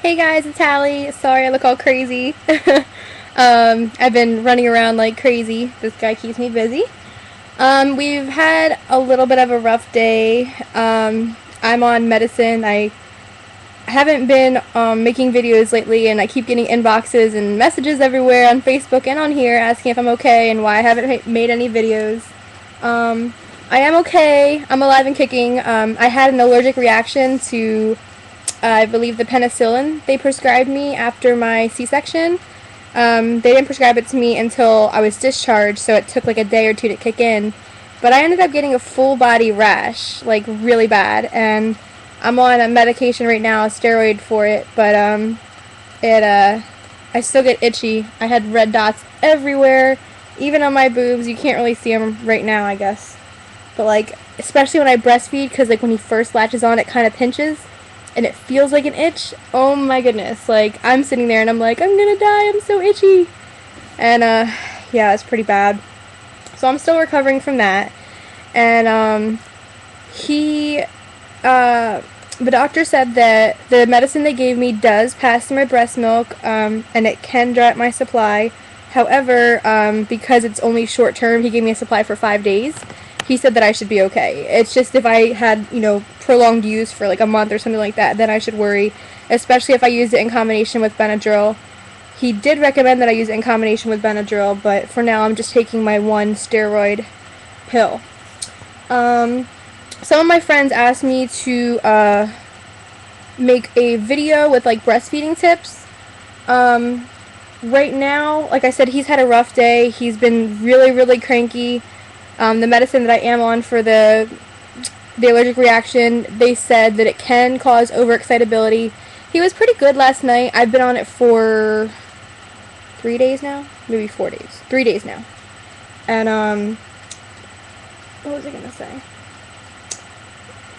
Hey guys, it's Hallie. Sorry I look all crazy. I've been running around like crazy. This guy keeps me busy. We've had a little bit of a rough day. I'm on medicine. I haven't been making videos lately, and I keep getting inboxes and messages everywhere on Facebook and on here asking if I'm okay and why I haven't made any videos. I am okay. I'm alive and kicking. I had an allergic reaction to I believe the penicillin they prescribed me after my C-section. They didn't prescribe it to me until I was discharged, so it took like a day or two to kick in. But I ended up getting a full body rash, like really bad, and I'm on a medication right now, a steroid for it. But I still get itchy. I had red dots everywhere, even on my boobs. You can't really see them right now, I guess. But like, especially when I breastfeed, because like when he first latches on, it kind of pinches and it feels like an itch. Oh my goodness. Like, I'm sitting there and I'm like, I'm gonna die, I'm so itchy. And yeah, it's pretty bad. So I'm still recovering from that. And the doctor said that the medicine they gave me does pass through my breast milk, and it can dry up my supply. However, because it's only short term, he gave me a supply for 5 days. He said that I should be okay. It's just if I had, prolonged use for like a month or something like that, then I should worry, especially if I used it in combination with Benadryl. He did recommend that I use it in combination with Benadryl, but for now I'm just taking my one steroid pill. Some of my friends asked me to make a video with like breastfeeding tips. Right now, like I said, he's had a rough day. He's been really, really cranky. The medicine that I am on for the allergic reaction, they said that it can cause overexcitability. He was pretty good last night. I've been on it for 3 days now, maybe 4 days, 3 days now. And what was I gonna say?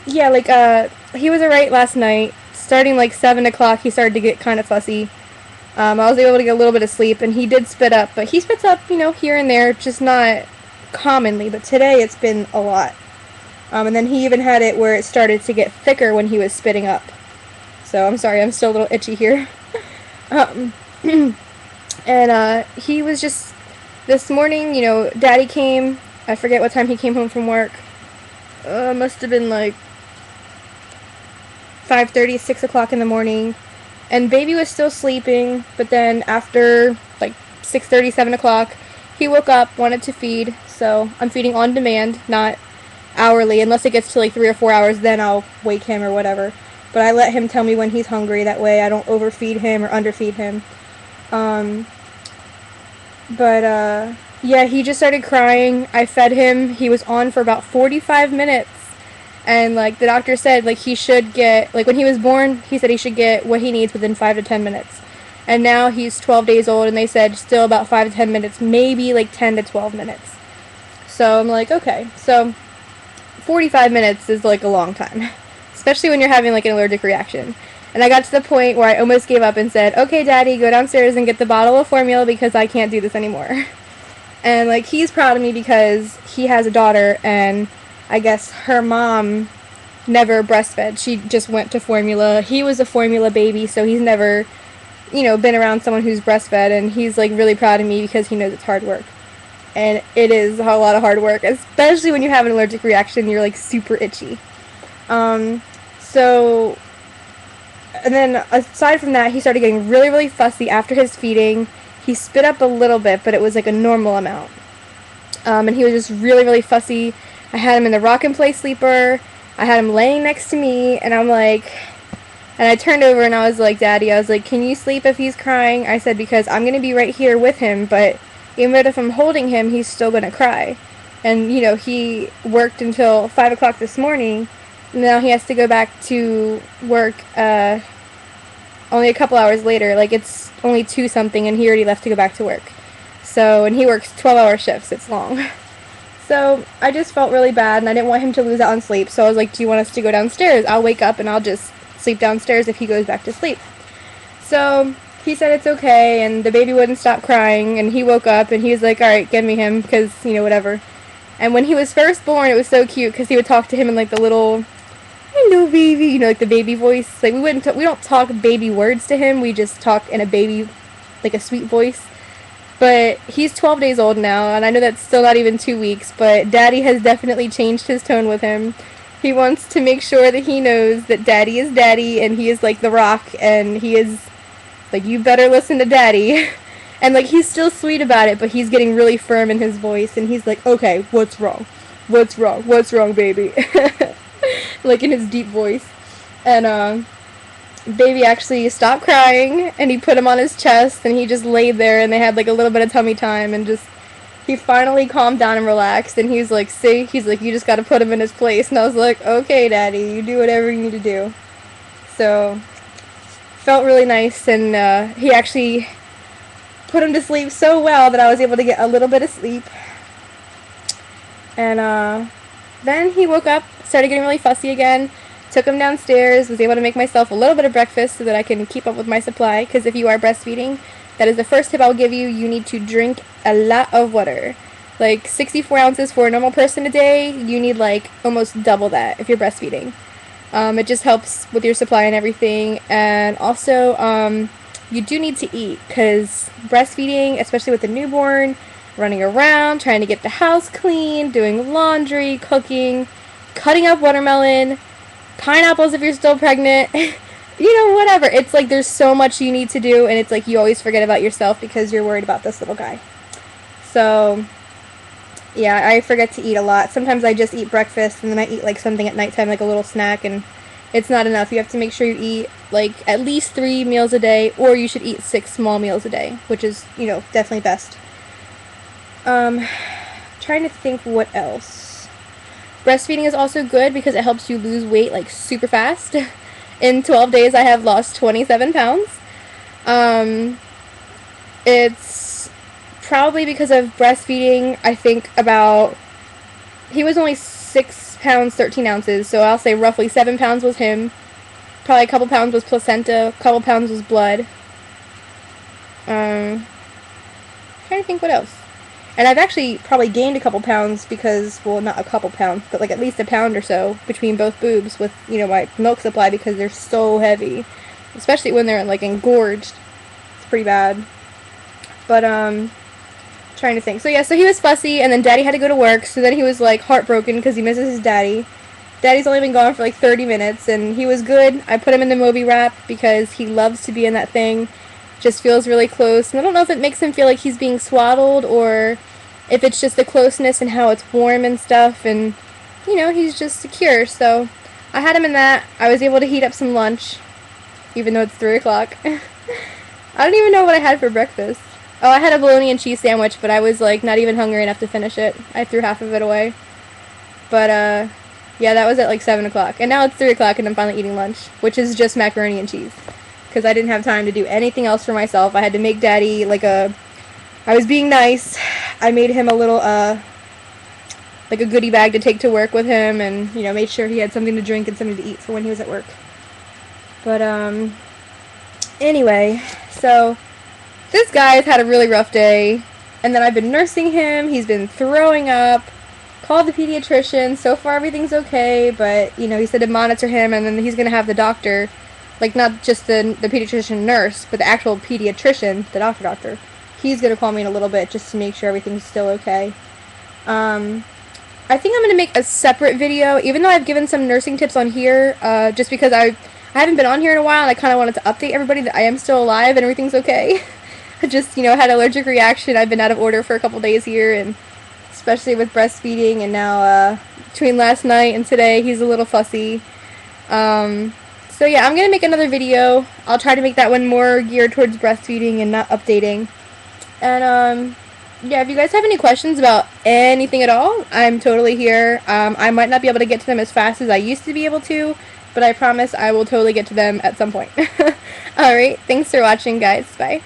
Yeah, like he was alright last night. Starting like 7 o'clock, he started to get kind of fussy. I was able to get a little bit of sleep, and he did spit up, but he spits up, here and there, just not commonly. But today it's been a lot. And then he even had it where it started to get thicker when he was spitting up. So I'm sorry, I'm still a little itchy here. And he was just, this morning, Daddy came. I forget what time he came home from work. Must have been like 5:30, 6 o'clock in the morning. And baby was still sleeping, but then after like 6:30, 7 o'clock, he woke up, wanted to feed. So I'm feeding on demand, not hourly. Unless it gets to like 3 or 4 hours, then I'll wake him or whatever. But I let him tell me when he's hungry. That way I don't overfeed him or underfeed him. Yeah, he just started crying. I fed him. He was on for about 45 minutes. And like the doctor said, like he should get, like when he was born, he said he should get what he needs within 5 to 10 minutes. And now he's 12 days old, and they said still about 5 to 10 minutes, maybe like 10 to 12 minutes. So I'm like, okay. So 45 minutes is like a long time, especially when you're having like an allergic reaction. And I got to the point where I almost gave up and said, okay, Daddy, go downstairs and get the bottle of formula because I can't do this anymore. And like he's proud of me because he has a daughter, and I guess her mom never breastfed. She just went to formula. He was a formula baby, so he's never, been around someone who's breastfed, and he's like really proud of me because he knows it's hard work. And it is a lot of hard work, especially when you have an allergic reaction, you're like super itchy. So, and then aside from that, he started getting really, really fussy after his feeding. He spit up a little bit, but it was like a normal amount. And he was just really, really fussy. I had him in the rock and play sleeper. I had him laying next to me, and I'm like, and I turned over and I was like, Daddy, I was like, can you sleep if he's crying? I said, because I'm going to be right here with him, but even if I'm holding him, he's still going to cry. And, he worked until 5 o'clock this morning. Now he has to go back to work only a couple hours later. Like, it's only 2 something, and he already left to go back to work. So, and he works 12-hour shifts. It's long. So, I just felt really bad, and I didn't want him to lose out on sleep. So I was like, do you want us to go downstairs? I'll wake up, and I'll just sleep downstairs if he goes back to sleep. So he said it's okay, and the baby wouldn't stop crying, and he woke up, and he was like, alright, give me him, because, whatever. And when he was first born, it was so cute, because he would talk to him in, like, the little hello baby, you know, like the baby voice. Like we don't talk baby words to him, we just talk in a baby, like a sweet voice. But he's 12 days old now, and I know that's still not even 2 weeks, but Daddy has definitely changed his tone with him. He wants to make sure that he knows that Daddy is Daddy, and he is like the rock, and he is like, you better listen to Daddy. And like, he's still sweet about it, but he's getting really firm in his voice, and he's like, okay, what's wrong? What's wrong? What's wrong, baby? Like in his deep voice. And baby actually stopped crying, and he put him on his chest, and he just laid there, and they had like a little bit of tummy time, and just he finally calmed down and relaxed, and he's like, see, he's like, you just gotta put him in his place. And I was like, okay, Daddy, you do whatever you need to do. So felt really nice, and he actually put him to sleep so well that I was able to get a little bit of sleep. And then he woke up, started getting really fussy again, took him downstairs, was able to make myself a little bit of breakfast so that I can keep up with my supply, because if you are breastfeeding, that is the first tip I'll give you. You need to drink a lot of water. Like 64 ounces for a normal person a day, you need like almost double that if you're breastfeeding. It just helps with your supply and everything. And also, you do need to eat, because breastfeeding, especially with the newborn, running around, trying to get the house clean, doing laundry, cooking, cutting up watermelon, pineapples if you're still pregnant, you know, whatever. It's like there's so much you need to do, and it's like you always forget about yourself because you're worried about this little guy. So yeah, I forget to eat a lot. Sometimes I just eat breakfast, and then I eat like something at nighttime, like a little snack, and it's not enough. You have to make sure you eat like at least 3 meals a day, or you should eat 6 small meals a day, which is, you know, definitely best. Trying to think what else. Breastfeeding is also good because it helps you lose weight like super fast. In 12 days I have lost 27 pounds. It's probably because of breastfeeding. I think about, he was only 6 pounds 13 ounces, so I'll say roughly 7 pounds was him. Probably a couple pounds was placenta, a couple pounds was blood. Trying to think what else. And I've actually probably gained a couple pounds because, well, not a couple pounds, but like at least a pound or so between both boobs with, you know, my milk supply, because they're so heavy. Especially when they're like engorged. It's pretty bad. But, trying to think. So yeah, so he was fussy, and then Daddy had to go to work, so then he was like heartbroken because he misses his daddy. Daddy's only been gone for like 30 minutes, and he was good. I put him in the Moby wrap because he loves to be in that thing. Just feels really close, and I don't know if it makes him feel like he's being swaddled, or if it's just the closeness and how it's warm and stuff, and you know, he's just secure. So I had him in that. I was able to heat up some lunch, even though it's 3 o'clock. I don't even know what I had for breakfast. Oh, I had a bologna and cheese sandwich, but I was like not even hungry enough to finish it. I threw half of it away. But yeah, that was at like 7 o'clock, and now it's 3 o'clock, and I'm finally eating lunch, which is just macaroni and cheese, because I didn't have time to do anything else for myself. I had to make Daddy like I was being nice. I made him a little, like a goodie bag to take to work with him, and, you know, made sure he had something to drink and something to eat for when he was at work. But, anyway, so this guy's had a really rough day, and then I've been nursing him. He's been throwing up. Called the pediatrician. So far everything's okay, but, you know, he said to monitor him, and then he's going to have the doctor, like, not just the pediatrician nurse, but the actual pediatrician, the doctor. He's going to call me in a little bit just to make sure everything's still okay. I think I'm going to make a separate video, even though I've given some nursing tips on here, just because I haven't been on here in a while, and I kind of wanted to update everybody that I am still alive and everything's okay. I just, you know, had an allergic reaction. I've been out of order for a couple days here, and especially with breastfeeding, and now between last night and today, he's a little fussy. So yeah, I'm going to make another video. I'll try to make that one more geared towards breastfeeding and not updating. And yeah, if you guys have any questions about anything at all, I'm totally here. I might not be able to get to them as fast as I used to be able to, but I promise I will totally get to them at some point. Alright, thanks for watching, guys. Bye.